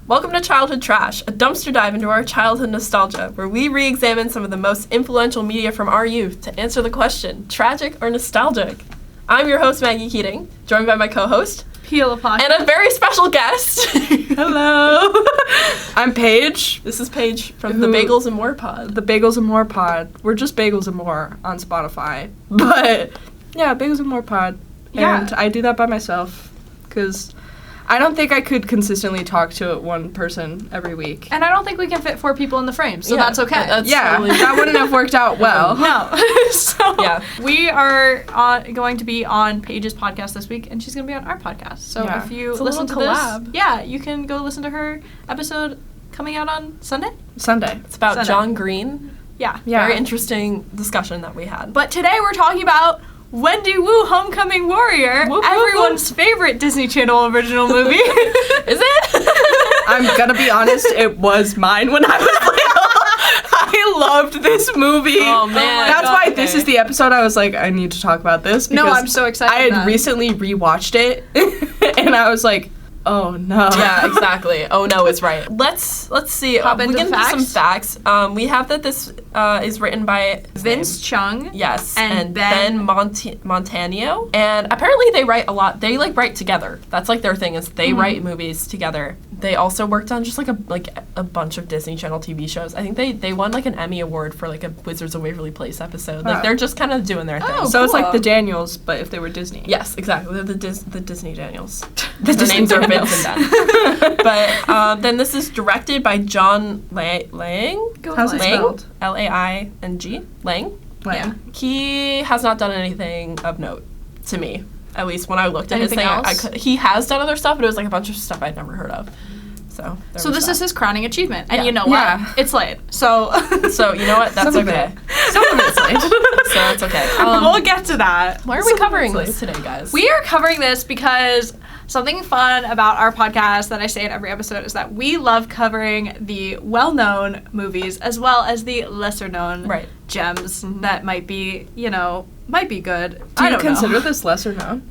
Welcome to Childhood Trash, a dumpster dive into our childhood nostalgia, where we re-examine some of the most influential media from our youth to answer the question, tragic or nostalgic? I'm your host, Maggie Keating, joined by my co-host, and a very special guest. Hello. I'm Paige. This is Paige from the Bagels and More Pod. The Bagels and More Pod. We're just Bagels and More on Spotify. But, yeah, Bagels and More Pod. Yeah. And I do that by myself because I don't think I could consistently talk to one person every week. And I don't think we can fit 4 people in the frame, so that's okay. Totally that wouldn't have worked out well. No. So we are going to be on Paige's podcast this week, and she's going to be on our podcast. So if you listen to collab. this, you can go listen to her episode coming out on Sunday. It's about John Green. Yeah. Very interesting discussion that we had. But today we're talking about Wendy Wu, Homecoming Warrior, everyone's favorite Disney Channel original movie. Is it? I'm gonna be honest, it was mine when I was little. I loved this movie. Oh, man. That's why this is the episode I was like, I need to talk about this. No, I'm so excited. I had recently rewatched it, and I was like, oh no. Yeah, exactly. Oh no is right. Let's see. We into can do facts? some facts. We have that this is written by Vince Chung. Yes, and Ben Montano. And apparently they write a lot. They write together. That's their thing is they write movies together. They also worked on just a bunch of Disney Channel TV shows. I think they won an Emmy award for a Wizards of Waverly Place episode. They're just kind of doing their thing. So it's like the Daniels, but if they were Disney. Yes, exactly. They're the Disney Daniels. The Their names are Daniels. Vince and Ben. But then this is directed by John Lang. How's it spelled? Laing. Lang. Yeah. He has not done anything of note to me. At least when I looked at Anything his thing, else? He has done other stuff, but it was a bunch of stuff I'd never heard of. So this is his crowning achievement. And Yeah. you know what? Yeah. It's late. So So you know what? That's Some of okay. Some of it's late. So it's okay. we'll get to that. Why are we covering this today, guys? We are covering this because something fun about our podcast that I say in every episode is that we love covering the well-known movies as well as the lesser-known gems that might be good. Do you consider this lesser known?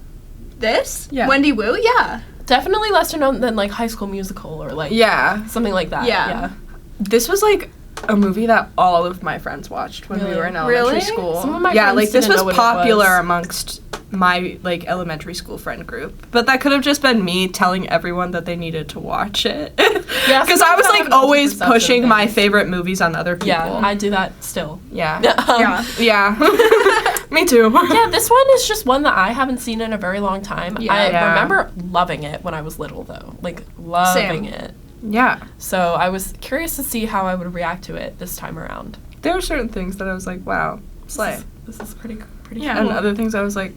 This? Yeah. Wendy Wu? Yeah. Definitely lesser known than High School Musical or something like that. Yeah. This was a movie that all of my friends watched when we were in elementary school. Some of my friends this didn't know was what it popular was. amongst my elementary school friend group. But that could have just been me telling everyone that they needed to watch it. Yeah, because I was always perception pushing thing. my favorite movies on other people. Yeah, I do that still. Yeah. Yeah. Me too. Yeah, this one is just one that I haven't seen in a very long time. Yeah. I remember loving it when I was little, though. Loving it. Yeah. So I was curious to see how I would react to it this time around. There were certain things that I was like, wow, slay. This is pretty Yeah. cool. And other things I was like,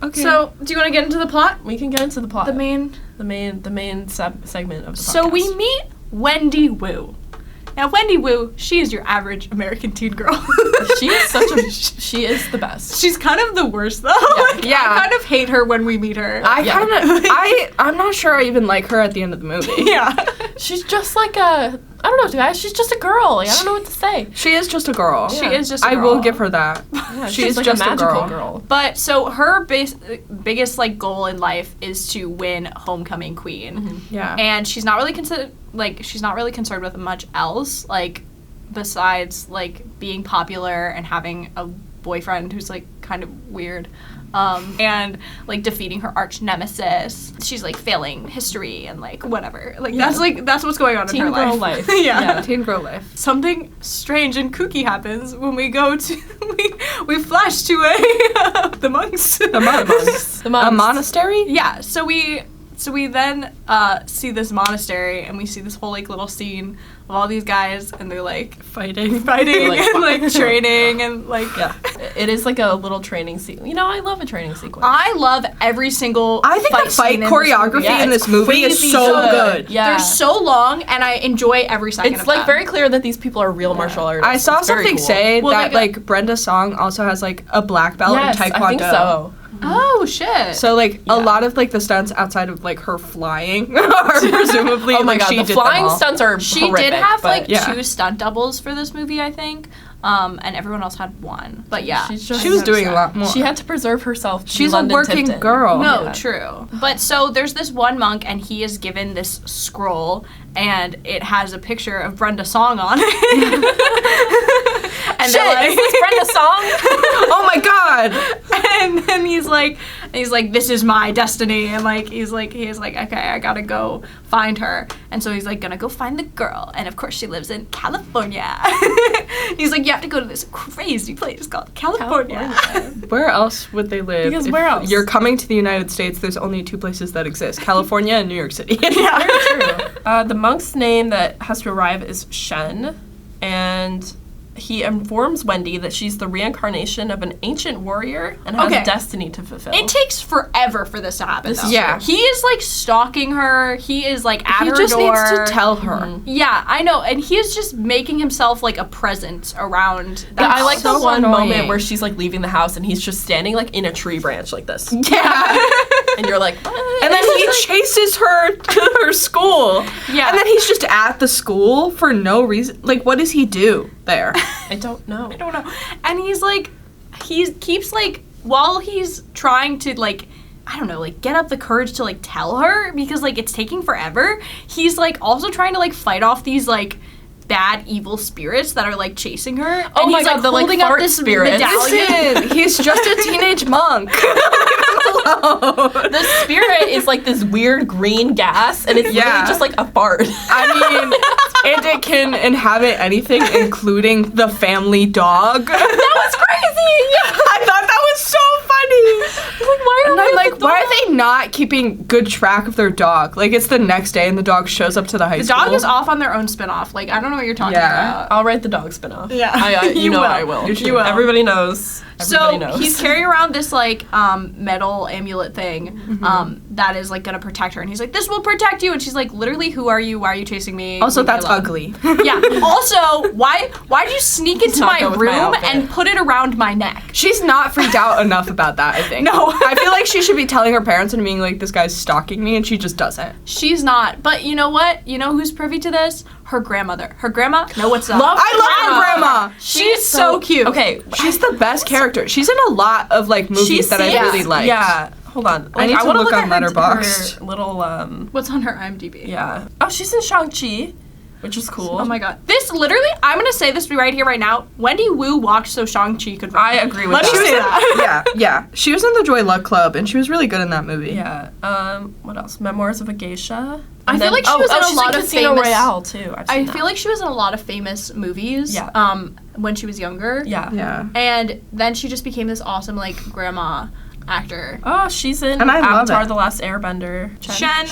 okay. So, do you want to get into the plot? We can get into the plot. The main segment of the podcast. So we meet Wendy Wu. Now, Wendy Wu, she is your average American teen girl. She is the best. She's kind of the worst, though. Yeah. I kind of hate her when we meet her. I'm not sure I even like her at the end of the movie. Yeah. She's just I don't know, guys. She's just a girl. I don't know what to say. She is just a girl. She is just a I girl. will give her that. Yeah, She's she's just a magical girl. girl. But so her biggest goal in life is to win homecoming queen. Mm-hmm. Yeah. And she's not really concerned with much else besides being popular and having a boyfriend who's kind of weird. And defeating her arch nemesis. She's failing history and whatever. That's what's going on in her Teen girl life. life. Yeah. Teen girl life. Something strange and kooky happens when we go to we flash to the monks. The monks. The monks. A monastery? Yeah, so we then see this monastery, and we see this whole little scene of all these guys, and they're Fighting. and training and Yeah, it is a little training sequence. I love a training sequence. I love every single. I think the fight choreography in this movie is so good. Yeah, they're so long, and I enjoy every second. It's of them. very clear that these people are real martial artists. I saw It's very something cool. say Well, that Brenda Song also has a black belt Yes, in Taekwondo. I think so. Oh shit! So a lot of the stunts outside of her flying are presumably Oh my god, she the did flying them all. stunts are She horrific, did have but yeah. 2 stunt doubles for this movie, I think. and everyone else had 1. But yeah, She was doing a lot more. She had to preserve herself. To She's be a London working Tipton. girl. No, Yeah. true. But so there's this one monk, and he is given this scroll, and it has a picture of Brenda Song on it. And Shit, is this Brenda Song? Oh my god! And then he's like, this is my destiny, and like he's like, okay, I gotta go find her, and so he's like gonna go find the girl, and of course she lives in California. He's like, you have to go to this crazy place called California. Where else would they live? Because if where else? You're coming to the United States, there's only 2 places that exist, California and New York City. Very true. The monk's name that has to arrive is Shen, and he informs Wendy that she's the reincarnation of an ancient warrior and has Okay. a destiny to fulfill. It takes forever for this to happen, though. Yeah. He is like stalking her. He is like at He her just door. needs to tell her. Yeah, I know, and he is just making himself like a presence around. But I like so the one annoying. moment where she's like leaving the house and he's just standing like in a tree branch like this. Yeah. And you're like, what? And then he chases her to her school. Yeah. And then he's just at the school for no reason. Like, what does he do there? I don't know. I don't know. And he's like, he keeps like, while he's trying to like, I don't know, like get up the courage to like tell her because like it's taking forever. He's like also trying to like fight off these like bad evil spirits that are like chasing her. And Oh my he's God, like the, like, holding up fart this spirits. medallion. Listen, he's just a teenage monk. The spirit is like this weird green gas, and it's Yeah. literally just like a fart. I mean, and it can inhabit anything, including the family dog. That was crazy! I thought that was so funny. Like, why are And I'm we like, why are they not keeping good track of their dog? Like, it's the next day and the dog shows up to the high The school. dog is off on their own spin-off. Like, I don't know what you're talking Yeah. about. I'll write the dog spinoff. Yeah. You You know will. I will. You will. Everybody knows. So Everybody knows. he's carrying around this like metal amulet thing that is like gonna protect her, and he's like, "This will protect you," and she's like, "Literally, who are you? Why are you chasing me?" Also, Leave me that's alone." ugly. Yeah. Also, why did you sneak into not my go with my room outfit. and put it around my neck? She's not freaked out enough about that, I think. No. I feel like she should be telling her parents and being like, this guy's stalking me, and she just doesn't. She's not. But you know what? You know who's privy to this? Her grandmother. Her grandma. Know what's up? I love her grandma. She's so cute. Okay. She's the best character. She's in a lot of like movies that I really like. Yeah. Hold on. I need to wanna look on at her Letterboxd. little What's on her IMDb? yeah. Oh, she's in Shang-Chi, which is cool. Oh my god. This literally, I'm gonna say this right here, right now. Wendy Wu walked so Shang-Chi could run. I agree with Let that. me say that. Yeah. She was in the Joy Luck Club, and she was really good in that movie. Yeah. What else? Memoirs of a Geisha. I feel like she was in a she's lot of Casino famous- Royale too. I've I seen that. feel like she was in a lot of famous movies. Yeah. When she was younger. Yeah. Yeah. And then she just became this awesome like grandma actor. Oh, she's in And I love Avatar: it. The Last Airbender. Shen.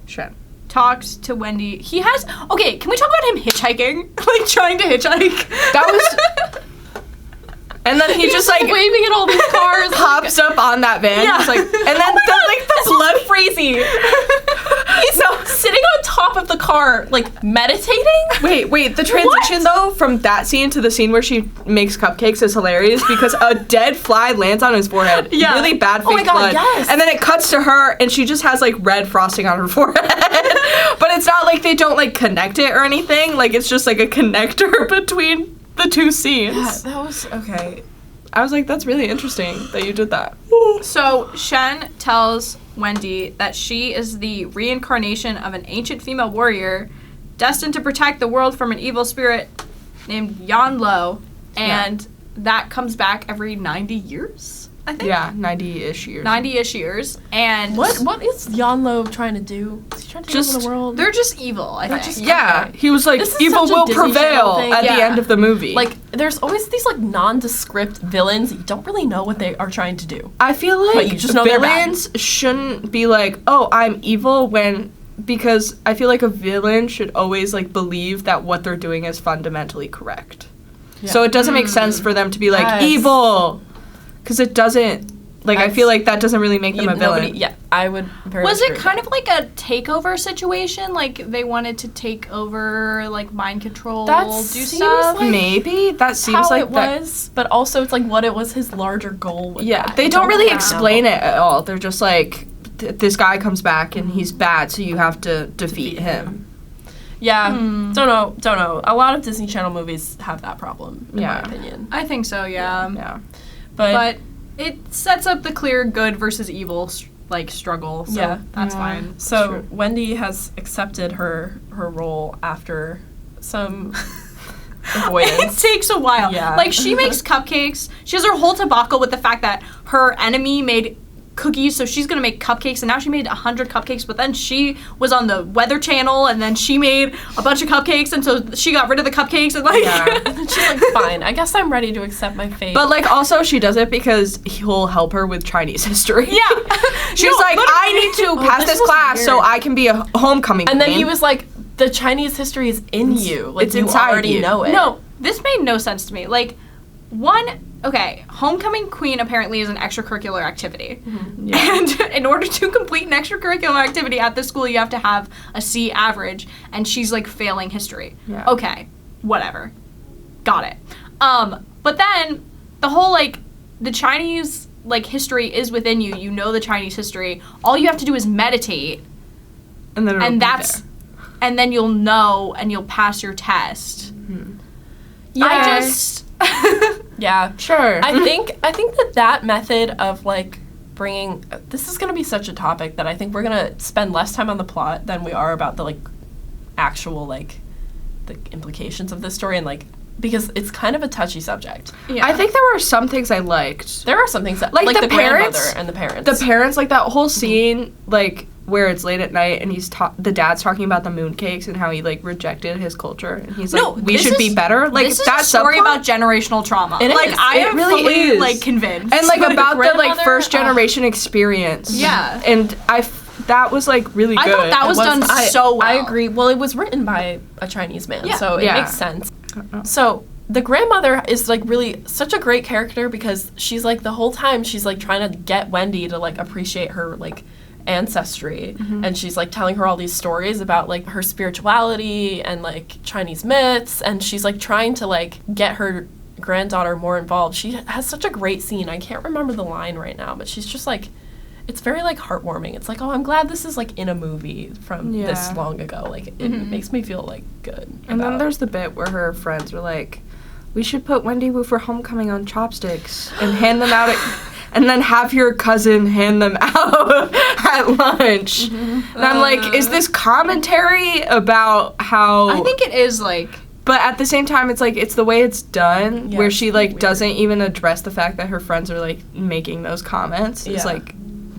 Shen. Talked to Wendy. He has. Okay, can we talk about him hitchhiking? Like trying to hitchhike. That was. And then he just like waving at all these cars. hops up on that van. Yeah. Just like, and then the blood Crazy. He's sitting on top of the car, like meditating. Wait, the transition though from that scene to the scene where she makes cupcakes is hilarious because a dead fly lands on his forehead. Yeah. Really bad Oh my fake God, blood. yes. And then it cuts to her and she just has like red frosting on her forehead. But it's not like they don't like connect it or anything. Like it's just like a connector between the two scenes. Yeah, that was okay. I was like, that's really interesting that you did that. So Shen tells Wendy that she is the reincarnation of an ancient female warrior destined to protect the world from an evil spirit named Yanlo, and that comes back every 90 years, I think. Yeah, 90-ish years. 90-ish years, and What is Yanlo trying to do? Is he trying to take over the world? they're just evil, I think. just- Yeah, he was like, This is evil such a will Disney Channel prevail thing. at the Yeah. end of the movie. Like, there's always these like nondescript villains. You don't really know what they are trying to do. I feel But like you just know they're bad. villains shouldn't be like, oh, I'm evil because I feel like a villain should always like believe that what they're doing is fundamentally correct. So it doesn't make sense for them to be like Yes. evil, because it doesn't. Like I feel like that doesn't really make them a villain. Yeah, I would. Very Was much it agree kind with of like a takeover situation? Like they wanted to take over, like mind control, That do seems stuff? like Maybe that seems how like it that. was, but also it's like what it was his larger goal. With Yeah, that. they I don't really know. explain it at all. They're just like, this guy comes back and he's bad, so you have to defeat him. Yeah, don't know. A lot of Disney Channel movies have that problem, in my opinion. I think so, yeah. Yeah. But it sets up the clear good versus evil struggle, so that's fine. So Wendy has accepted her role after some avoidance. It takes a while. Yeah. Like, she makes cupcakes. She has her whole debacle with the fact that her enemy made cookies, so she's gonna make cupcakes, and now she made 100 cupcakes, but then she was on the Weather Channel, and then she made a bunch of cupcakes, and so she got rid of the cupcakes, and she's like, fine, I guess I'm ready to accept my fate. But, like, also she does it because he'll help her with Chinese history. Yeah. She's like, I need to pass this class weird. so I can be a homecoming and then queen. he was like, the Chinese history is in you. Like, it's you inside already you. know it. No, this made no sense to me. Like, homecoming queen apparently is an extracurricular activity. And in order to complete an extracurricular activity at this school, you have to have a C average, and she's, like, failing history. Yeah. Okay, whatever. Got it. But then, the whole, like, the Chinese, like, history is within you. You know the Chinese history. All you have to do is meditate, and then and then you'll know, and you'll pass your test. Yeah. I just... Yeah. Sure. I think that method of, like, bringing... This is going to be such a topic that I think we're going to spend less time on the plot than we are about the, like, actual, like, the implications of this story, and, like, because it's kind of a touchy subject. Yeah. I think there were some things I liked. There are some things that... Like, the the grandmother parents- and the parents. The parents, like, that whole scene, like, where it's late at night and the dad's talking about the mooncakes and how he, like, rejected his culture, and he's like, we should be better. Like, this is that a story subplot- about generational trauma. It like, is. I It am really fully, is. like, convinced. And, like, But about the, like, grandmother, first generation experience. Yeah. And that was, like, really good. I thought that was done so well. I agree. Well, it was written by a Chinese man, Yeah. so it Yeah. makes sense. So the grandmother is, like, really such a great character because she's, like, the whole time she's, like, trying to get Wendy to, like, appreciate her, like, ancestry, and she's, like, telling her all these stories about, like, her spirituality and, like, Chinese myths, and she's, like, trying to, like, get her granddaughter more involved. She has such a great scene. I can't remember the line right now, but she's just, like, it's very, like, heartwarming. It's like, oh, I'm glad this is, like, in a movie from this long ago. Like, it makes me feel, like, good. And then there's the bit where her friends were like, we should put Wendy Wu for homecoming on chopsticks and hand them out and then have your cousin hand them out at lunch. And I'm like, is this commentary about how... I think it is, like... But at the same time, it's like, it's the way it's done, where it's she, like, weird. doesn't even address the fact that her friends are, like, making those comments. It's, Yeah. like,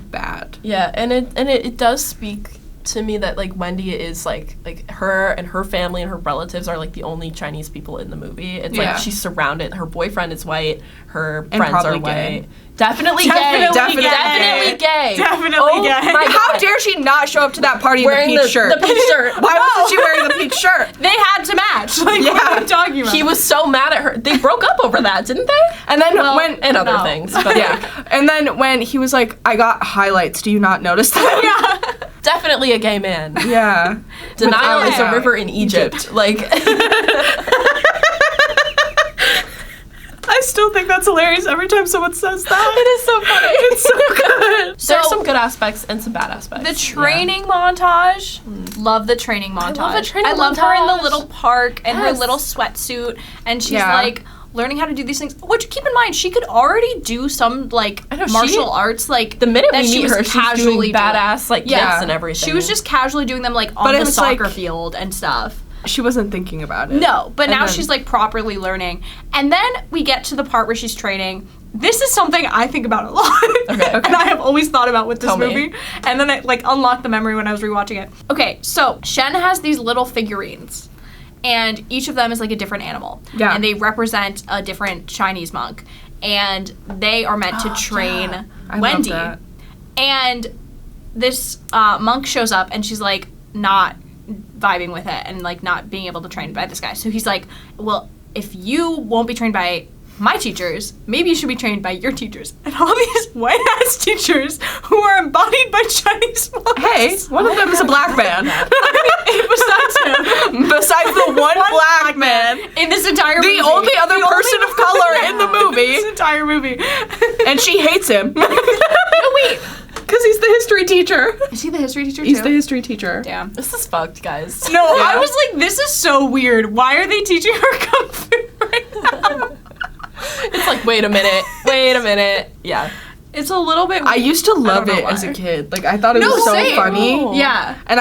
bad. Yeah, and it does speak to me that, like, Wendy is, like her and her family and her relatives are, like, the only Chinese people in the movie. It's Yeah. like she's surrounded. Her boyfriend is white. Her And friends are probably white. gay. Definitely gay. Definitely Definitely gay. Definitely Oh gay. my How God. dare she not show up to that party Wearing in the peach shirt? The peach shirt. Why wasn't she wearing the peach shirt? They had to match. Like, what are you talking about? He was so mad at her. They broke up over that, didn't they? And then And other things. But yeah. And then when he was like, I got highlights, do you not notice that? Yeah. definitely a gay man. Yeah. Denial is a Without river in Egypt. Like... I still think that's hilarious every time someone says that. It is so funny. It's so good. There's So- some good aspects and some bad aspects. The training montage. Love the training montage. love the training I love her in the montage. little park and her Yes. little sweatsuit, and she's Yeah. like learning how to do these things. Which, keep in mind, she could already do some like I know, martial arts. Like The minute that we she meet was her, she's casually doing badass like Yeah. kicks and everything. She was just casually doing them like on But it the was, soccer like- field and stuff. She wasn't thinking about it. No, but And now then- she's like properly learning. And then we get to the part where she's training. This is something I think about a lot. Okay. And I have always thought about with this Tell me. movie. And then it like unlocked the memory when I was rewatching it. Okay, so Shen has these little figurines. And each of them is like a different animal. Yeah. And they represent a different Chinese monk. And they are meant to train yeah. I love Wendy. that. And this monk shows up and she's like not vibing with it and like not being able to train by this guy. So he's like, well, if you won't be trained by my teachers, maybe you should be trained by your teachers. And all these white ass teachers who are embodied by Chinese monks. Hey, one of them is a black man. Besides him. Besides the one black man. In this entire movie. The only other person of color in the movie. This entire movie. And she hates him. No, wait. Because because he's the history teacher. Is he the history teacher He's too? the history teacher. Damn. This is fucked, guys. No, Yeah. I was like, this is so weird. Why are they teaching her kung fu right now? It's like, wait a minute. Yeah. It's a little bit. I used to love know it as a why. kid. Like, I thought it No, was so same. funny. Oh. Yeah. And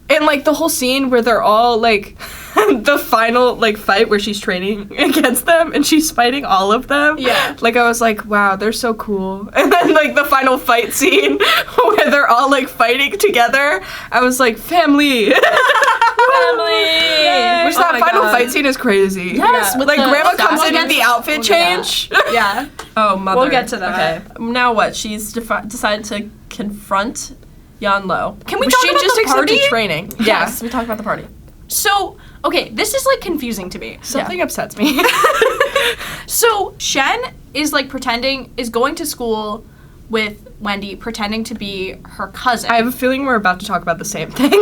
and like the whole scene where they're all like, the final like fight where she's training against them and she's fighting all of them. Yeah. Like, I was like, wow, they're so cool. And then like the final fight scene where they're all like fighting together, I was like, family. Family. Which Oh that my final God. fight scene is crazy. Yes, Yeah. with Like the grandma comes in sausage. with the outfit change. Yeah. Oh, mother. We'll get to that. Okay. Now what? She's decided to confront Yanlo. Can we Well, talk she about just the party? accepted training. Yes, we talked about the party. So, okay, this is like confusing to me. Something upsets me. So, Shen is like is going to school with Wendy, pretending to be her cousin. I have a feeling we're about to talk about the same thing.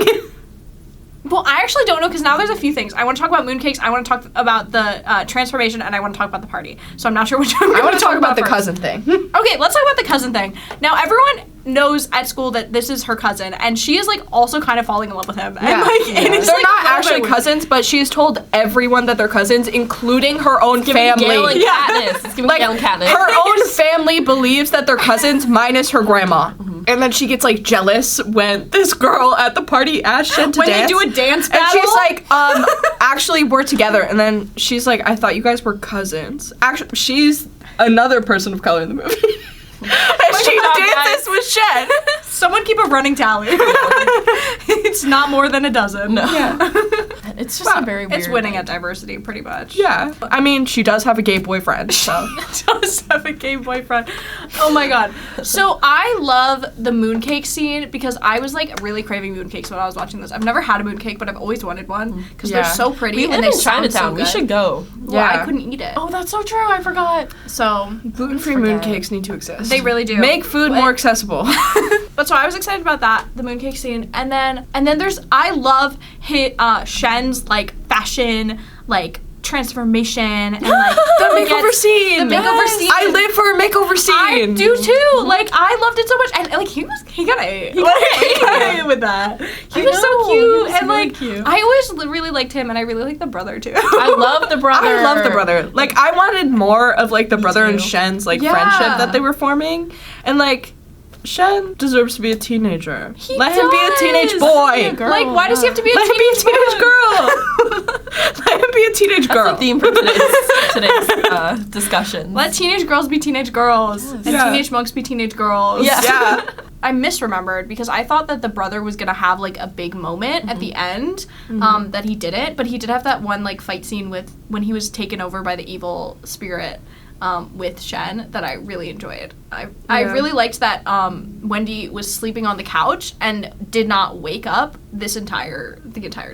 Well, I actually don't know because now there's a few things. I want to talk about mooncakes, I want to talk about the transformation, and I want to talk about the party. So I'm not sure which one I want to talk about the first. cousin thing. Okay, let's talk about the cousin thing. Now, everyone knows at school that this is her cousin, and she is like also kind of falling in love with him. And, like, and it's, They're like, not a little actually bit weird. cousins, but she's told everyone that they're cousins, including her own family. Gale and Yeah. Katniss. It's giving Like, Gale and Katniss. her own family believes that they're cousins, minus her grandma. And then she gets like jealous when this girl at the party asks Shen to When dance. they do a dance and battle. she's like, actually we're together. And then she's like, I thought you guys were cousins. Actually, she's another person of color in the movie. And she God, dances guys. with Shen. Someone keep a running tally. It's not more than a dozen. No. Yeah. It's just a very weird. It's winning like- at diversity, pretty much. Yeah. I mean, she does have a gay boyfriend, so. Does have a gay boyfriend. Oh my god. So I love the mooncake scene because I was like really craving mooncakes when I was watching this. I've never had a mooncake, but I've always wanted one because Yeah. they're so pretty We and live they in sound Chinatown. so We good. should go. Well, Yeah. I couldn't eat it. Oh, that's so true. I forgot. So Gluten-free Forget. mooncakes need to exist. they really do. Make food more accessible. But so I was excited about that, the mooncake scene, and then I love Shen's like fashion, like transformation, and like The he makeover gets- scene. The makeover scene. I live for a makeover scene. I do too. Like I loved it so much, and like he got it. He got it with that. He I was so know, cute, he was and really like cute. I always really liked him, and I really like the brother too. I love the brother. I love the brother. Like, I wanted more of like the brother and too. Shen's like Yeah. friendship that they were forming, and like Shen deserves to be a teenager. Let him be a does. teenage Let him be a boy. girl. Like, why does he have to be a Let him be a teenage boy? girl. Let him be a teenage That's girl. the theme for today's discussion. Let teenage girls be teenage girls, and Yeah. teenage monks be teenage girls. Yeah. Yeah. I misremembered because I thought that the brother was gonna have like a big moment at the end, that he didn't. But he did have that one like fight scene with when he was taken over by the evil spirit, with Shen that I really enjoyed. I Yeah. really liked that Wendy was sleeping on the couch and did not wake up the entire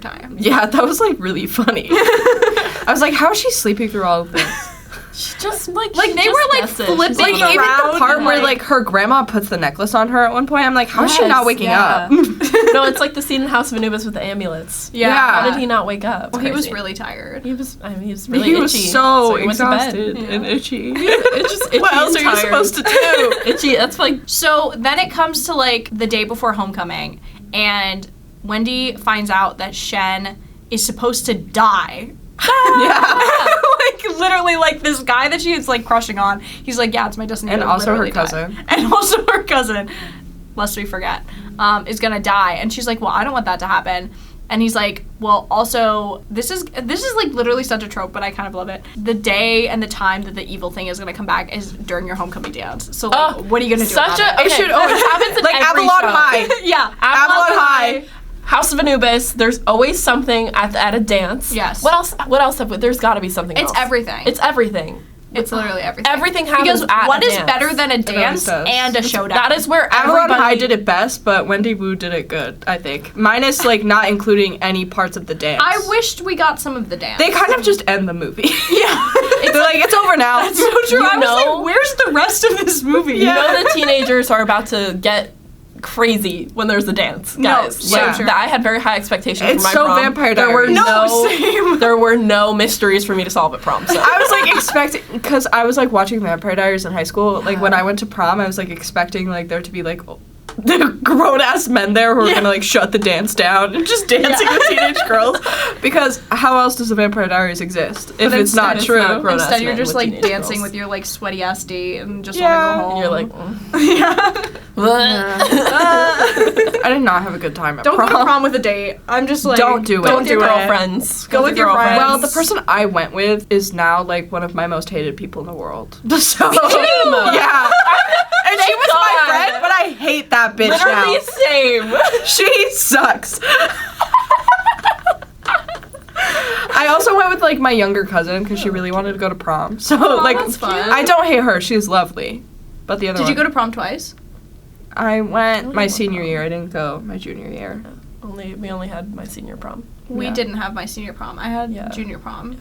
time. Yeah, that was like really funny. I was like, how is she sleeping through all of this? She just like Like, she they just were, like, guesses. flipping She's Like, like, even the around part and, where like- like her grandma puts the necklace on her at one point, I'm like, how is she Yes, not waking yeah. up? No, it's like the scene in House of Anubis with the amulets. Yeah. How did he not wake up? Well, he was Crazy. really tired. He was. I mean, he was really He was itchy, so he went to bed. exhausted and itchy. It's just itchy What else are and you tired. supposed to do? Itchy. That's like So then it comes to like the day before homecoming, and Wendy finds out that Shen is supposed to die. Yeah. Like literally, like this guy that she is like crushing on. He's like, yeah, it's my destiny. And to also her literally die." cousin. And also her cousin, lest we forget, is gonna die. And she's like, well, I don't want that to happen. And he's like, well, also, this is like literally such a trope, but I kind of love it. The day and the time that the evil thing is gonna come back is during your homecoming dance. So like, what are you gonna do such about a. it? It should always happens in like every Avalon show. High. Yeah, Avalon High. House of Anubis. There's always something at a dance. Yes. What else? What else? There's got to be something. It's else. everything. It's everything. It's literally everything. Everything happens Because at what a is dance. better than a dance does. and a showdown? That is where Avalon everybody. High did it best, but Wendy Wu did it good, I think. Minus like not including any parts of the dance. I wished we got some of the dance. They kind of just end the movie. yeah. They're like, it's over now. That's so true. You I was know- like, where's the rest of this movie? You know the teenagers are about to get crazy when there's a dance, No, guys. so Like, true. I had very high expectations It's for my so prom. Vampire There were Diaries. No, same. there were no mysteries for me to solve at prom. So I was like expecting, because I was like watching Vampire Diaries in high school. Like when I went to prom, I was like expecting like there to be like the grown ass men there who are gonna like shut the dance down and just dancing with teenage girls. Because how else does the Vampire Diaries exist if it's not it's true? not grown-ass Instead, you're men just with like teenage dancing girls. with your like sweaty ass date and just Yeah. want to go home. You're like, I did not have a good time at don't prom. go to prom with a date. I'm just like, Don't do it. go with your do it. girlfriends. Go with your friends. Well, the person I went with is now like one of my most hated people in the world. So yeah, and she was my God. friend, but I hate that bitch Literally now. same. She sucks. I also went with like my younger cousin because she really wanted to go to prom. So like, that's fun. I don't hate her. She's lovely. But the other Did you one, go to prom twice? I went my went senior prom. year. I didn't go my junior year. We only had my senior prom. We Yeah. didn't have my senior prom. I had Yeah. junior prom.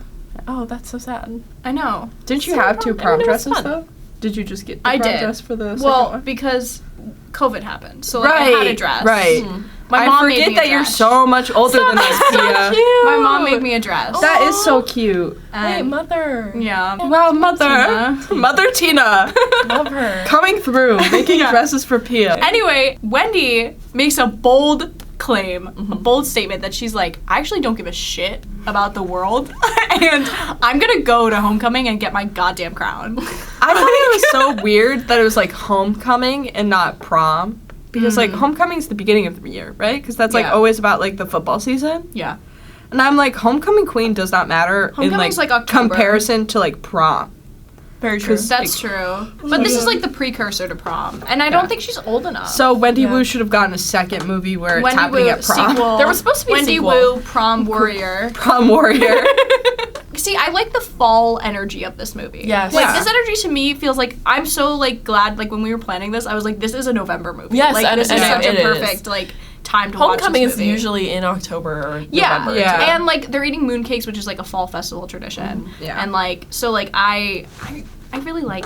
Oh, that's so sad. I know. Didn't you Senior have two prom? I prom mean, it was dresses fun. though? Did you just get the I prom did. dress for the second Well, one? because COVID happened, so like I had a dress. Right. My I mom made forget me a that you're dress. so much older than us, Tia. Cute. My mom made me a dress. That is so cute. Hey, And- mother. Yeah. Wow, mother. Tina. Mother Tina. Love her. Coming through, making Yeah. dresses for Pia. Anyway, Wendy makes a bold claim, a bold statement that she's like, I actually don't give a shit about the world, and I'm gonna go to homecoming and get my goddamn crown. I thought it was so weird that it was like homecoming and not prom. Because like homecoming's the beginning of the year, right? Because that's like Yeah. always about like the football season. Yeah. And I'm like, homecoming queen does not matter in Homecoming's like, like October. comparison to like prom. Very true. That's true. But this is like the precursor to prom, and I don't think she's old enough. So Wendy Yeah. Wu should have gotten a second movie where it's Wendy happening Wu at prom. sequel. There was supposed to be a Wendy sequel. Wu Prom Warrior. Prom warrior. See, I like the fall energy of this movie. Yes. Like Yeah. this energy to me feels like I'm so like glad. Like when we were planning this, I was like, this is a November movie. Yes, like and- this is and such it a is. perfect like time to watch Homecoming this is movie. usually in October or Yeah, November. Yeah. and like they're eating mooncakes, which is like a fall festival tradition. Yeah. And like so like I really like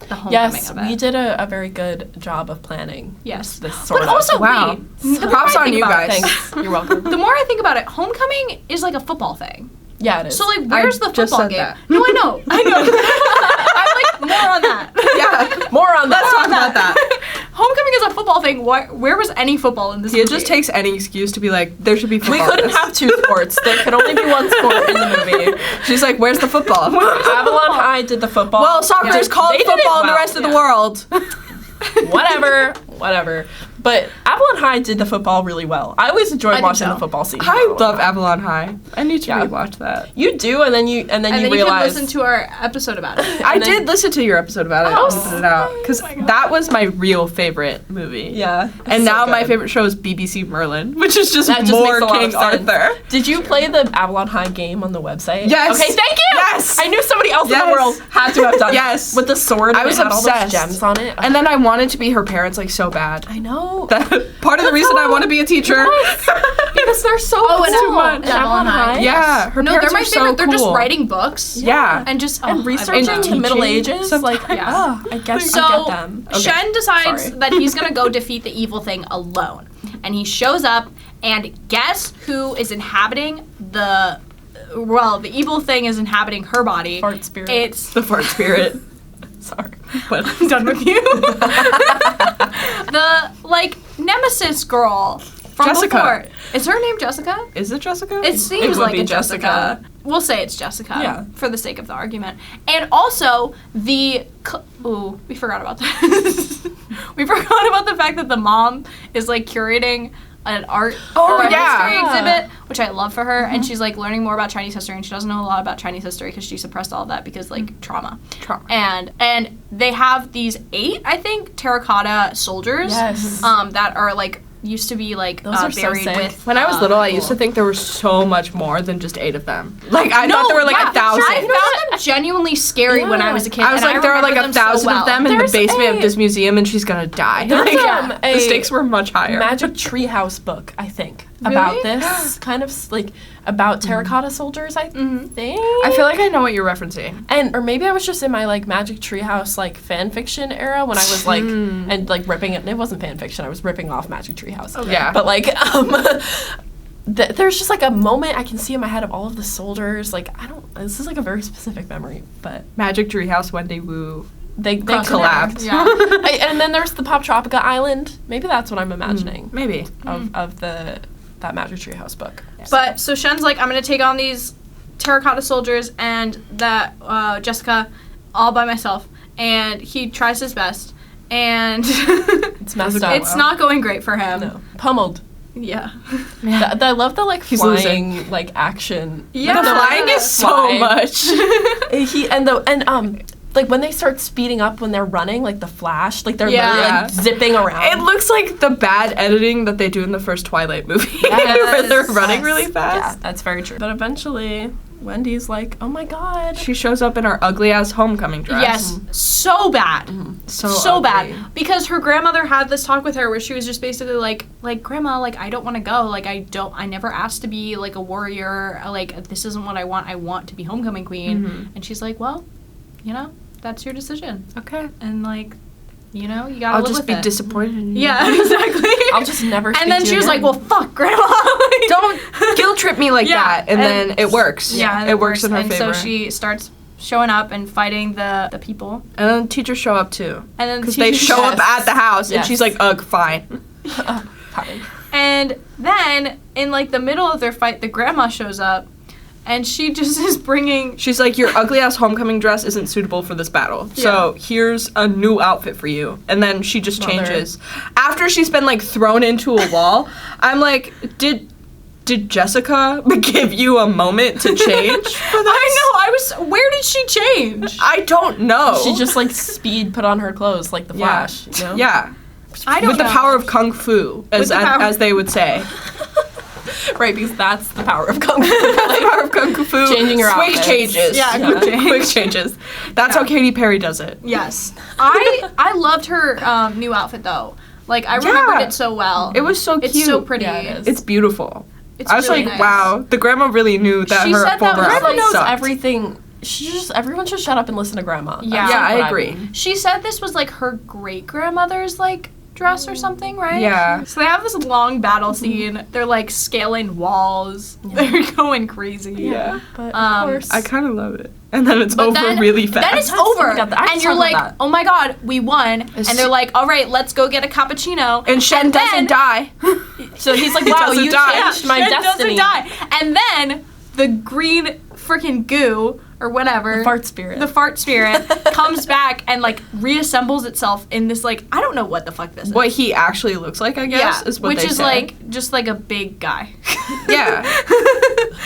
the homecoming Yes, of it. we did a very good job of planning. Yes. This sort But of. also Wow. wait, the more Props I on think you about it- guys. Thanks. You're welcome. The more I think about it, homecoming is like a football thing. Yeah, it is. So like, where's the just football said game? that. No, I know. I'm like more on that. Yeah. more on that. Let's talk about that. Homecoming is a football thing. Where was any football in this Tia movie? just takes any excuse to be like, there should be We football. couldn't in this. have two sports. There could only be one sport in the movie. She's like, where's the football? Avalon High did the football. Well, soccer Yeah. is called They did it football in the well. rest of the world. Whatever. But Avalon High did the football really well. I always enjoyed think watching so. the football scene. I love Avalon High. I need to Yeah. rewatch that. You do, and then you And then you realize. can listen to our episode about it. I And then- did listen to your episode about it. Oh, and put it out because that was my real favorite movie. Yeah. And so now my good. favorite show is BBC Merlin, which is just That just more makes a lot King of sense. Arthur. Did you play the Avalon High game on the website? Yes. Okay, thank you. Yes. I knew somebody else in Yes. the world had to have done Yes. it. With the sword. I and was it had all those obsessed. gems on it. And then I wanted to be her parents like so bad. I know. Part of the reason I want to be a teacher. Because they're so Oh, cool. and Avalon- And Avalon High. Yeah, her No, they're parents my are favorite. so They're just cool. writing books. Yeah. And just And I researching love the them. Middle teaching Ages. sometimes. Like, Yeah. I guess I So get them. Okay. Shen decides Sorry. that he's gonna go defeat the evil thing alone, and he shows up. And guess who is inhabiting the? Well, the evil thing is inhabiting her body. Fart spirit. It's The fart spirit. Sorry. But I'm done with you. The like nemesis girl from Jessica. before. Is her name Jessica? is it Jessica? It seems would like be a Jessica. We'll say it's Jessica Yeah. for the sake of the argument. And also ooh, we forgot about this. We forgot about the fact that the mom is like curating an art or a yeah. history exhibit, which I love for her. And she's like learning more about Chinese history, and she doesn't know a lot about Chinese history because she suppressed all of that because like trauma. Trauma. And they have these 8, I think, terracotta soldiers. Yes. That are like used to be like Those are so buried sick. with. When I was little, I cool. used to think there were so much more than just 8 of them. Like I No, thought there were like yeah, 1,000. I found them genuinely scary when I was a kid. I was and like, there are like remember 1,000 so well. of them in the There's basement a- of this museum, and she's gonna die. There's Like, a the stakes were much higher. Magic Treehouse book, I think, about Really? this kind of like about terracotta soldiers. I think. I feel like I know what you're referencing. And or maybe I was just in my like Magic Treehouse like fan fiction era when I was like and like ripping it. It wasn't fan fiction. I was ripping off Magic Treehouse. Okay. Yeah. But like there's just like a moment I can see in my head of all of the soldiers. Like I don't. This is like a very specific memory, but Magic Treehouse, Wendy Wu they collapse. Yeah. And then there's the Pop Tropica Island. Maybe that's what I'm imagining Maybe. of that Magic Tree House book. But so Shen's like, I'm gonna take on these terracotta soldiers and that Jessica all by myself, and he tries his best, and It's messed up. it's not going great for him. No. Pummeled. Yeah. I love the like He's flying like action. Yeah. The flying is so Flying. much. Like when they start speeding up when they're running, like the Flash, like they're Yeah. literally like zipping around. It looks like the bad editing that they do in the first Twilight movie, Yes. where they're running Yes. really Yeah, fast. that's very true. But eventually, Wendy's like, "Oh my God." She shows up in her ugly ass homecoming dress. Yes. So bad. so So ugly. bad, because her grandmother had this talk with her where she was just basically like grandma, like I don't want to go, like I never asked to be like a warrior, like this isn't what I want to be homecoming queen. And she's like, well, you know, that's your decision, Okay. and like, you know, you gotta I'll live just with be it. disappointed in you. Yeah, exactly. I'll just never. And then she was like, well, fuck, grandma. Don't guilt trip me like Yeah, that. And then it works. Yeah, It works in her and favor. so she starts showing up and fighting the people, And then teachers show up too. and then Because they teachers- show up Yes. at the house, and Yes. she's like, ugh, fine. Fine. And then, in like the middle of their fight, the grandma shows up, and she just is bringing. She's like, your ugly ass homecoming dress isn't suitable for this battle. So here's a new outfit for you. And then she just Mother. changes. After she's been like thrown into a wall, I'm like, did Jessica give you a moment to change for this? I know. Where did she change? I don't know. She just like speed put on her clothes like the Yeah. Flash. You know? Yeah. I don't With the know. power of kung fu, as the power- as they would say. Right, because that's the power of kung fu. The power of kung fu. Changing your quick outfits. changes. Yeah, Yeah. quick change. Quick changes. That's how Katy Perry does it. Yes, I loved her new outfit though. Like I remembered it so well. It was so cute. It's so pretty. Yeah, it is. It's beautiful. It's I was really like, nice. wow, the grandma really knew that She her said that former was, Grandma outfit knows sucked. everything. Everyone should shut up and listen to Grandma. Yeah. That's Yeah, I what agree. mean. She said this was like her great grandmother's like dress or something, right? Yeah. So they have this long battle scene. They're like scaling walls. They're going crazy. Yeah. But Um, of course, I kind of love it. And then it's But over then- really fast. Then it's Yes, oh over, my God, I and just you're talked like, about that. "Oh my God, we won!" It's- And they're like, "All right, let's go get a cappuccino." and Shen doesn't die. so he's like, He "Wow, doesn't you die. changed my Shen destiny." doesn't die. And then the green freaking goo or whatever, The fart spirit. the fart spirit comes back and like reassembles itself in this like I don't know what the fuck this is. What he actually looks like, I guess, Yeah, is what which they is say. like just like a big guy. Yeah.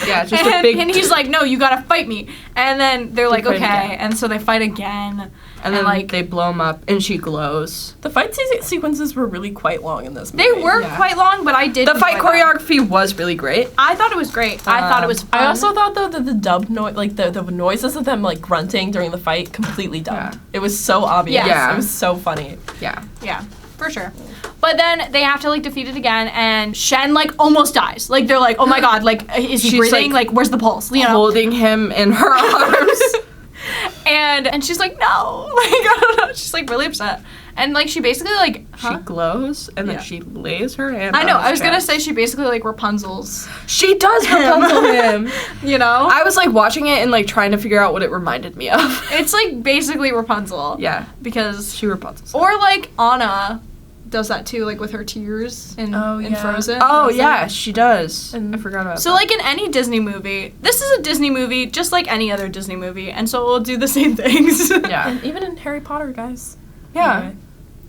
Yeah, just a big... and he's like, "No, you gotta fight me." And then they're like, fight "Okay," again. and so they fight again. And then like they blow him up, and she glows. The fight sequences were really quite long in this movie. they were Yeah. quite long, but I did. The fight enjoy them. choreography was really great. I thought it was great. I thought it was fun. I also thought though that the dub noise, like the noises of them like grunting during the fight, completely dubbed. Yeah. It was so obvious. Yeah. It was so funny. Yeah. Yeah, for sure. But then they have to like defeat it again, and Shen like almost dies. Like they're like, "Oh my God, like is he She's, breathing? like, Like where's the pulse?" You know. Holding him in her arms. And she's like, "No," like I don't know. She's like really upset, and like she basically like, She glows, and then Yeah. she lays her hand I know. on his I was gonna chest. say she basically like Rapunzel's. She does Rapunzel him. You know. I was like watching it and like trying to figure out what it reminded me of. It's like basically Rapunzel. Yeah, Because she Rapunzel. or like Anna does that too, like with her tears in Oh, in yeah. Frozen. Oh yeah, she does. And- I forgot about So that. like in any Disney movie, this is a Disney movie just like any other Disney movie, and so we'll do the same things. Yeah, And even in Harry Potter, guys. yeah, Anyway,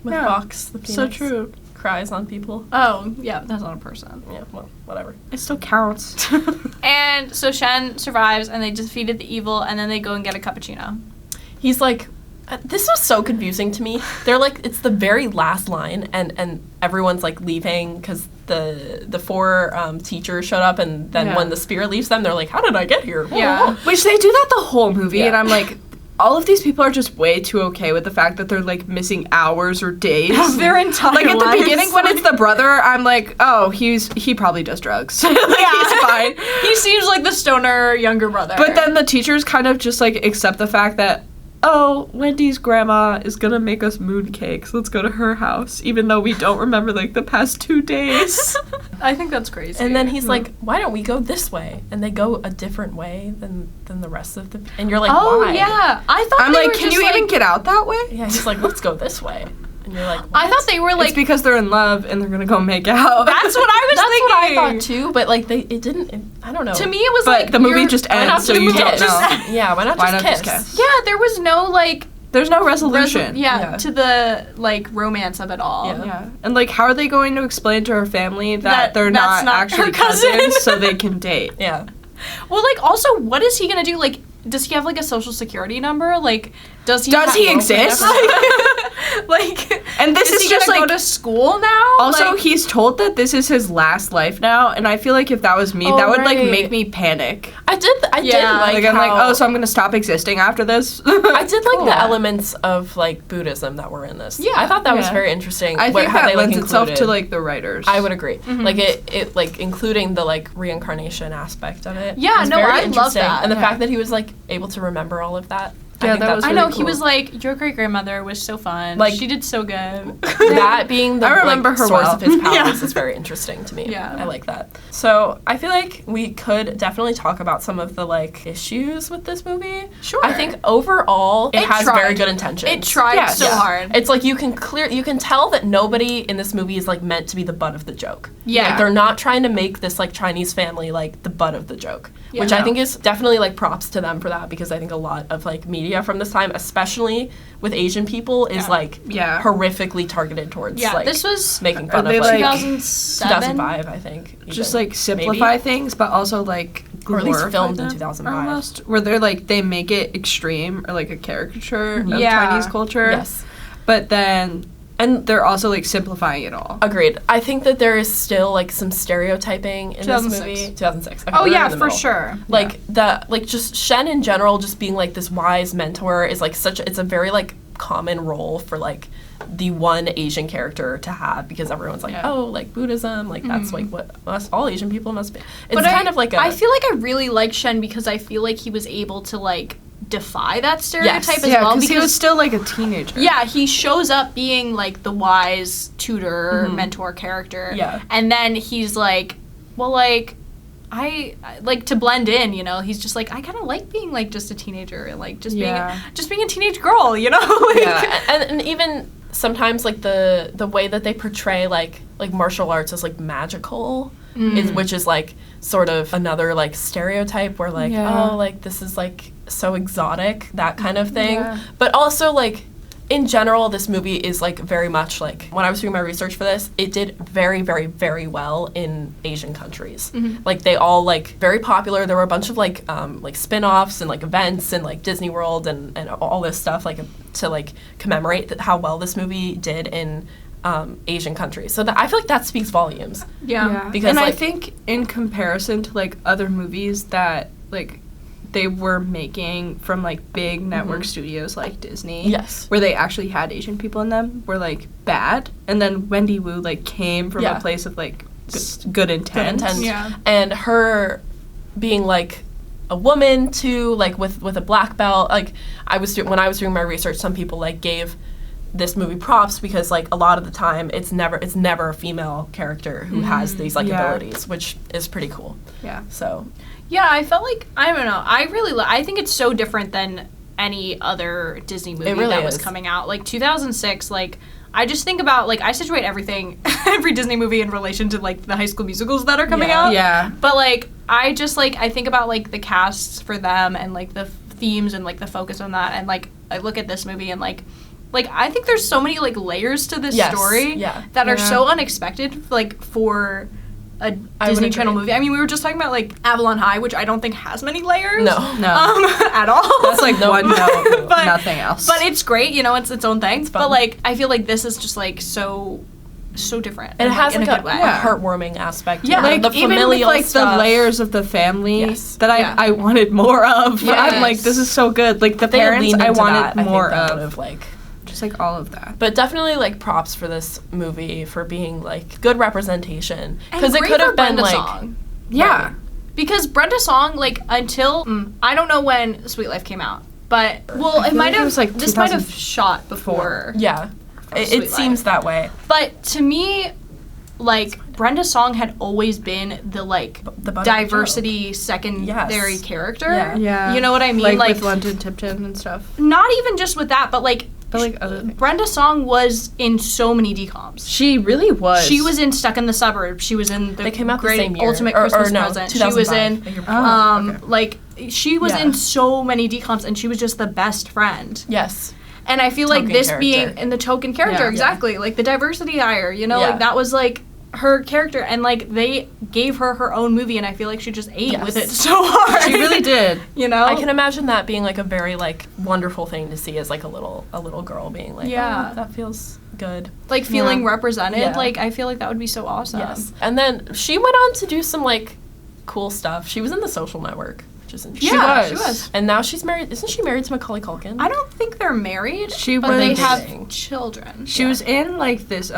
with Yeah. Fox, the so Phoenix, true. cries on people. Oh, yeah, that's not a person. Yeah, well, whatever. It still counts. And so Shen survives, and they defeated the evil, and then they go and get a cappuccino. He's like, this was so confusing to me. They're like, it's the very last line, and everyone's like leaving because the four teachers showed up, and then Yeah. when the spirit leaves them, they're like, how did I get here? Yeah. Which they do that the whole movie, Yeah. and I'm like, all of these people are just way too okay with the fact that they're like missing hours or days. Of their entire Like at the lives. beginning when it's the brother, I'm like, oh, he probably does drugs. Like, he's fine. He seems like the stoner younger brother. But then the teachers kind of just like accept the fact that, oh, Wendy's grandma is gonna make us moon cakes. Let's go to her house, even though we don't remember like the past 2 days. I think that's crazy. And then he's like, why don't we go this way? And they go a different way than the rest of the... And you're like, oh, why? yeah. I thought I'm they like, were can just, you like, even get out that way? Yeah, he's like, let's go this way. And you're like, I thought they were like... It's because they're in love and they're gonna go make out. That's what I was That's thinking. what I thought too, but like it didn't. I don't know. To me, it was But like the movie you're- just why not ends, so just you don't kiss? know. Yeah, why not Why just not kiss? just kiss? Yeah, there was no like There's no resolution. yeah, to the like romance of it all. Yeah. Yeah. And like, how are they going to explain to her family that they're that's not not actually her cousin? cousins so they can date? Yeah. Well, like also, what is he gonna do? Like, does he have like a social security number? Like, does he? Does he exist? Like, And this is he just gonna like go to school now? also Like, he's told that this is his last life now, and I feel like if that was me, Oh, that would like right. make me panic. I did Yeah. like Like I'm like, how- oh, so I'm gonna stop existing after this. I did like Cool. the elements of like Buddhism that were in this. Yeah. I thought that was Yeah. very interesting. I what- think how that they, like, lends itself to included- like the writers. I would agree. Like it like including the like reincarnation aspect of it. Yeah, was no, very I love interesting. that. And the Yeah. fact that he was like able to remember all of that. I Yeah, think that that's was I really know cool. he was like, your great grandmother was so fun. Like- She did so good. that being the I remember like, her source well. of his powers Yeah. is very interesting to me. Yeah. I like that. So I feel like we could definitely talk about some of the like issues with this movie. Sure. I think overall it, It has tried. very good intentions. It tried Yes. so Yeah. hard. It's like you can tell that nobody in this movie is like meant to be the butt of the joke. Yeah. Like, they're not trying to make this like Chinese family like the butt of the joke. Yeah. Which I No. think is definitely like props to them for that, because I think a lot of like media from this time, especially with Asian people, is Yeah. like Yeah. horrifically targeted towards Yeah, like this was making fun they, of like, like- 2007. 2005, I think. just even. like simplify Maybe? things, but also like Or at least glorify filmed in them 2005. almost, where they're like they make it extreme or like a caricature of Yeah. Chinese culture. Yes. But then And they're also like simplifying it all. agreed. I think that there is still like some stereotyping in this 2006. movie. 2006. Okay, Oh we're yeah, in the for middle. sure. Like just Shen in general just being like this wise mentor is like it's a very like common role for like the one Asian character to have, because everyone's like, Yeah. oh, like Buddhism, like that's like what all Asian people must be. It's But kind of like a I feel like I really like Shen because I feel like he was able to like defy that stereotype as Yeah, well. because Because he was still like a teenager. yeah, he shows up being like the wise tutor, mentor character. Yeah. And then he's like, well, like, I like to blend in, you know. He's just like, I kind of like being like just a teenager and like just Yeah. being a teenage girl, you know. Like, yeah, and even sometimes like the way that they portray like martial arts as like magical is, which is like sort of another like stereotype where like Yeah. oh, like this is like so exotic, that kind of thing. Yeah. But also like in general, this movie is like very much like, when I was doing my research for this, it did very, very, very well in Asian countries. Like they all like very popular. There were a bunch of like spin-offs and like events and like Disney World and all this stuff like to like commemorate how well this movie did in Asian countries. So I feel like that speaks volumes. yeah. Because, and I like- think in comparison to like other movies that like they were making from like big network studios like Disney, Yes. where they actually had Asian people in them, were like bad, and then Wendy Wu like came from Yeah. a place of like good intent. Good intent. Yeah. And her being like a woman too, like with a black belt. Like when I was doing my research, some people like gave this movie props because like a lot of the time it's never a female character who has these like Yeah. abilities, which is pretty cool. Yeah. So Yeah, I felt like, I don't know, I really I think it's so different than any other Disney movie really that was is. coming out. Like 2006, like I just think about like I situate everything, every Disney movie in relation to like the High School Musicals that are coming Yeah. out. Yeah. But like I just like I think about like the casts for them and like the themes and like the focus on that, and like I look at this movie and like I think there's so many like layers to this Yes, story yeah. that are Yeah. so unexpected like for a I would Disney Channel agree. movie. I mean, we were just talking about like Avalon High, which I don't think has many layers. No. No. At all. That's like one note, But- nothing else. But it's great, you know, it's its own thing. fun. But like I feel like this is just like so different. and it has in like a good way. a heartwarming aspect. Yeah. to it. like the even with familial like stuff. the layers of the family Yes. that Yeah. I wanted more of. I'm like, Yes. this is so good. Like the They had parents leaned I into wanted that, I think more that of. would've, like. Just like all of that. But definitely like props for this movie for being like good representation, And because it great could for have been Brenda like Song. Yeah. Because Brenda Song, like until I don't know when Sweet Life came out, but well, it feel might like it have was, like, this might have 2004. shot before. yeah, Sweet it Life. seems that way. But to me, like Brenda Song had always been the like The butt of the diversity secondary Yes. character. Yeah. Yeah. You know what I mean? Like with London Tipton and stuff. not even just with that, but like Other things. Brenda Song was in so many DComs. She really was. She was in Stuck in the Suburbs. She was in the They came out the Great same year. Ultimate Or Christmas no, Present. She was 2005. in You're okay. like she was Yeah. in so many DComs, and she was just the best friend. Yes. And I feel like Token this character. being in the token character, Yeah. exactly, like the diversity hire, you know, Yeah. like that was like her character, and like they gave her own movie, and I feel like she just ate Yes. with it so hard. She really did. you know. I can imagine that being like a very like wonderful thing to see as like a little girl being like, Yeah. oh, that feels good. like feeling Yeah. represented. Yeah. Like I feel like that would be so awesome. Yes. And then she went on to do some like cool stuff. She was in The Social Network, which is interesting. Yeah, was. she was. And now she's married. Isn't she married to Macaulay Culkin? I don't think they're married. She but was they dating. have children. She was in like this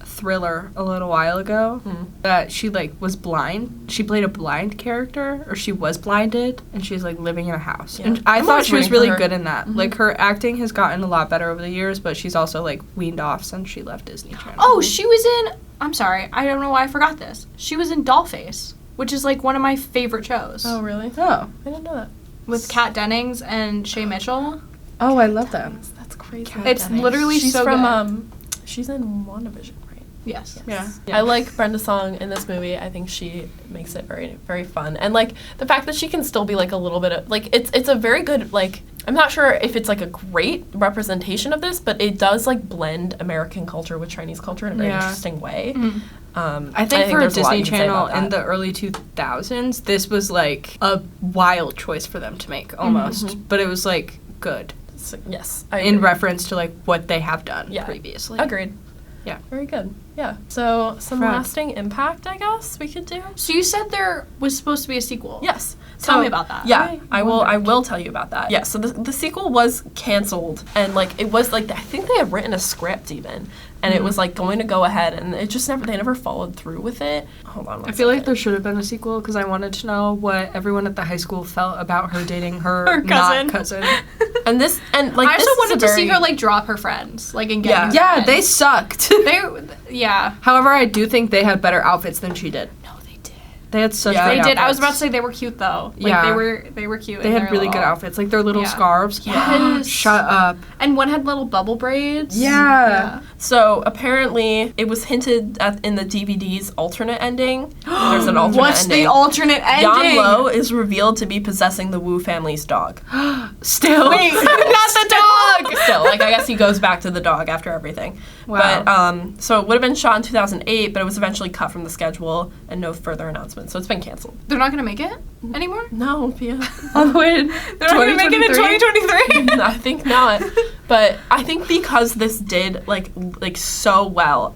thriller a little while ago that she like was blind. She played a blind character, or she was blinded, and she's like living in a house. Yeah. And I I'm thought always she was rooting for really her. good in that. Like her acting has gotten a lot better over the years, but she's also like weaned off since she left Disney Channel. Oh, she was in. I'm sorry, I don't know why I forgot this. She was in Dollface, which is like one of my favorite shows. Oh, really? Oh, I didn't know that. With Kat Dennings and Shay Mitchell. oh, I love that. That's crazy. Kat It's Dennings. literally She's so from good. she's in WandaVision, right? Yes. Yeah. I like Brenda Song in this movie. I think she makes it very, very fun. And, like, the fact that she can still be, like, a little bit of, like, it's a very good, like, I'm not sure if it's, like, a great representation of this, but it does, like, blend American culture with Chinese culture in a very Yeah. interesting way. I think for there's a lot Disney you can say Channel about in that. the early 2000s, this was like a wild choice for them to make almost, but it was like good So, yes. I in agree. reference to like what they have done Yeah. previously. Agreed. Yeah. Very good. Yeah. So, some Right. lasting impact, I guess, we could do. So you said there was supposed to be a sequel. Yes. Tell me about that. Yeah, I I will tell you about that. Yeah, so the sequel was canceled, and like it was like I think they had written a script even, and it was like going to go ahead, and it just they never followed through with it. Hold on. I feel like there should have been a sequel because I wanted to know what everyone at the high school felt about her dating her, cousin. not cousin. and this and like I also this is wanted a to see very- her like drop her friends, like and get Yeah. new Yeah, friends. they sucked. yeah. However, I do think they had better outfits than she did. No, they did. They had such Yeah. great They did. I was outfits. about to say they were cute though. Like, Yeah. they were cute. They in had their really good little- outfits, like their little Yeah. scarves. Yes. Shut up. And one had little bubble braids. Yeah. So apparently, it was hinted at in the DVD's alternate ending. There's an alternate What's ending. the alternate ending? Yan Lo is revealed to be possessing the Wu family's dog. Still. Wait, not the dog. Still, like I guess he goes back to the dog after everything. Wow. But so it would have been shot in 2008, but it was eventually cut from the schedule and no further announcements. So it's been canceled. They're not gonna make it anymore. No, Pia. All the way. They're not gonna make it in 2023. I think not. But I think because this did like so well,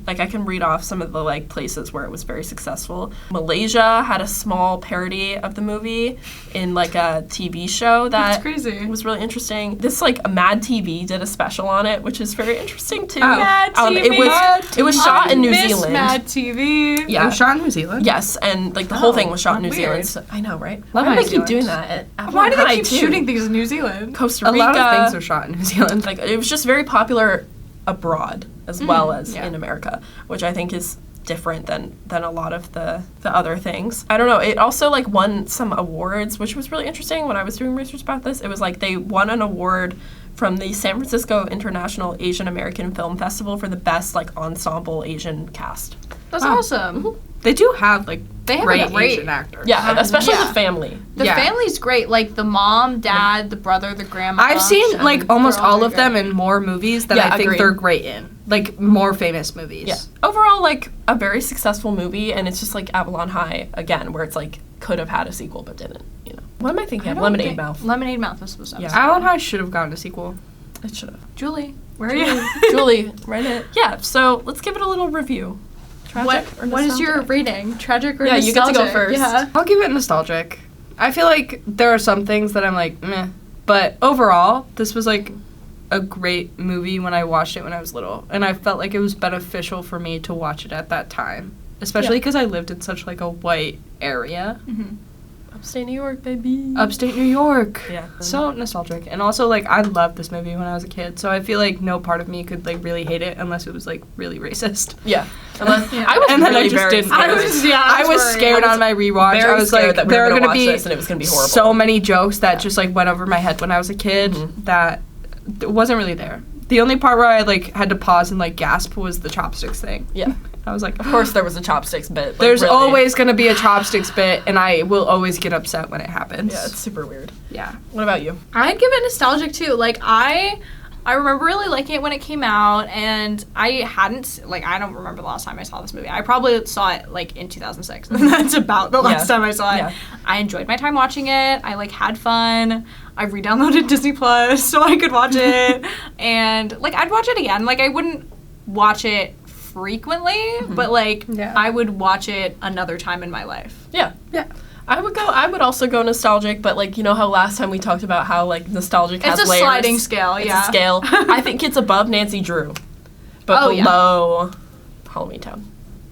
like I can read off some of the like places where it was very successful. Malaysia had a small parody of the movie in like a TV show that That's crazy. was really interesting. This like Mad TV did a special on it, which is very interesting too. Mad TV. It was shot in New Miss Zealand. Mad TV. Yeah. It was shot in New Zealand? Yes, and like the whole thing was shot in New weird. Zealand. So, I know, right? Love Why do New they keep Zealand. doing that? At Avalon Why do they High, keep too? shooting things in New Zealand? Costa A Rica. lot of things are shot in New Zealand. Like it was just very popular abroad as well as yeah. in America, which I think is different than a lot of the other things. I don't know. It also like won some awards, which was really interesting when I was doing research about this. It was like they won an award from the San Francisco International Asian American Film Festival for the best like ensemble Asian cast. That's Wow. awesome. They do have like They have great a great- Asian actors. Yeah, especially yeah. the family. The Yeah. family's great. Like the mom, dad, the brother, the grandma. I've seen like and almost they're all all of very them great. in more movies that Yeah, I think agreed. they're great in. Like more famous movies. Yeah. Overall, like a very successful movie, and it's just like Avalon High again, where it's like could have had a sequel but didn't. You know. What am I thinking I of? don't Lemonade think- Mouth. Lemonade Mouth was supposed to have. Yeah. Alan High should have gotten a sequel. It should have. Julie, where are you? Julie, write it. Yeah. So let's give it a little review. Tragic or What is your nostalgic? rating? Tragic or Yeah, you get to go nostalgic? first. Yeah. I'll give it nostalgic. I feel like there are some things that I'm like, meh. But overall, this was like a great movie when I watched it when I was little. And I felt like it was beneficial for me to watch it at that time. Especially because I lived in such like a white area. Upstate New York, baby. Upstate New York. Yeah. So nostalgic. And also, like, I loved this movie when I was a kid, so I feel like no part of me could, like, really hate it unless it was, like, really racist. Yeah. Unless, I was And then really I just very didn't. scared. I was worried. scared on my rewatch. very I was scared like, that we there were are gonna going to watch be this and it was gonna be horrible. so many jokes that Yeah. just, like, went over my head when I was a kid Mm-hmm. that wasn't really there. The only part where I, like, had to pause and, like, gasp was the chopsticks thing. Yeah. I was like, Of course there was a chopsticks bit. Like, there's really. always going to be a chopsticks bit, and I will always get upset when it happens. Yeah, it's super weird. Yeah. What about you? I'd give it nostalgic too. Like I remember really liking it when it came out, and I hadn't I don't remember the last time I saw this movie. I probably saw it like in 2006. And that's about the last time I saw it. Yeah. I enjoyed my time watching it. I like had fun. I re-downloaded Disney Plus so I could watch it, and like I'd watch it again. Like I wouldn't watch it frequently, but like Yeah. I would watch it another time in my life. Yeah. Yeah. I would also go nostalgic, but like, you know how last time we talked about how like nostalgic has It's a layers? sliding scale, It's yeah. a scale. I think it's above Nancy Drew, but Oh, yeah. below Halloween Town.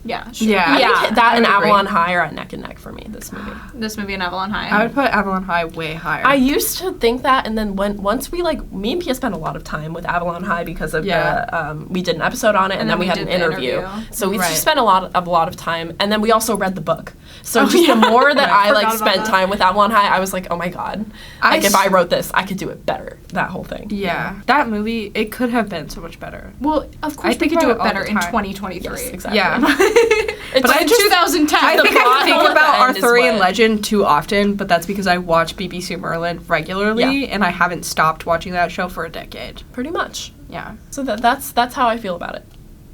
Yeah, sure. Yeah. I think that and I agree. Avalon High are at neck and neck for me, this movie. This movie in Avalon High. I would put Avalon High way higher. I used to think that, and then once we me and Pia spent a lot of time with Avalon High because of the we did an episode on it, and then we had an did the interview. So we Right. just spent a lot of time, and then we also read the book. So just the more that I like forgot about spent that. time with Avalon High, I was like, oh my god, like if I wrote this, I could do it better. That whole thing. Yeah. That movie, it could have been so much better. Well, of course, I think we could do about it it all better the in time. 2023. Yes, exactly. Yeah. It's But I In just- 2010. I The think plot I think hole at about the end is Arthurian what- Legend too often, but that's because I watch BBC Merlin regularly, and I haven't stopped watching that show for a decade. pretty much. Yeah. So that's how I feel about it.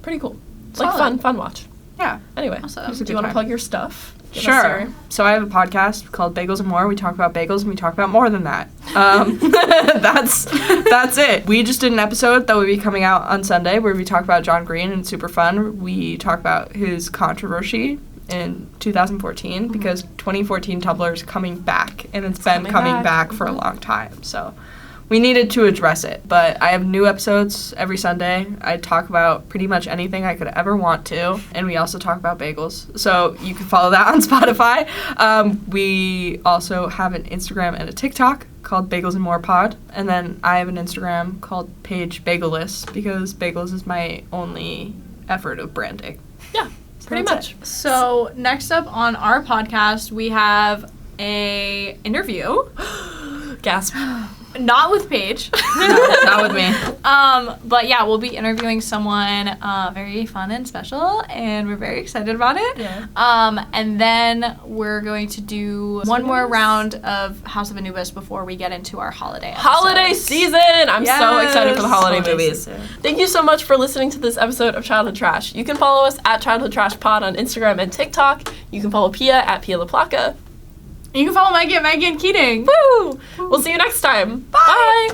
Pretty cool. Like Solid. fun watch. Yeah. Anyway, Awesome. It was a do good you want to time. plug your stuff? Give us Sure. your- So I have a podcast called Bagels and More. We talk about bagels and we talk about more than that. That's it. We just did an episode that will be coming out on Sunday where we talk about John Green, and it's super fun. We talk about his controversy in 2014 because 2014 Tumblr is coming back, and it's been coming back for a long time. So we needed to address it. But I have new episodes every Sunday. I talk about pretty much anything I could ever want to, and we also talk about bagels. So you can follow that on Spotify. We also have an Instagram and a TikTok called Bagels and More Pod, and then I have an Instagram called Page Bagelless because bagels is my only effort of branding. Yeah, pretty that's much. So next up on our podcast, we have a interview, Gasp. not with Paige, Not with me. but yeah, we'll be interviewing someone very fun and special, and we're very excited about it. Yeah. And then we're going to do one more round of House of Anubis before we get into our holiday episodes. Holiday season! I'm so excited for the holiday movies. season. Thank you so much for listening to this episode of Childhood Trash. You can follow us at Childhood Trash Pod on Instagram and TikTok. You can follow Pia at Pia LaPlaca. You can follow Maggie at Maggie and Keating. Woo! We'll see you next time. Bye.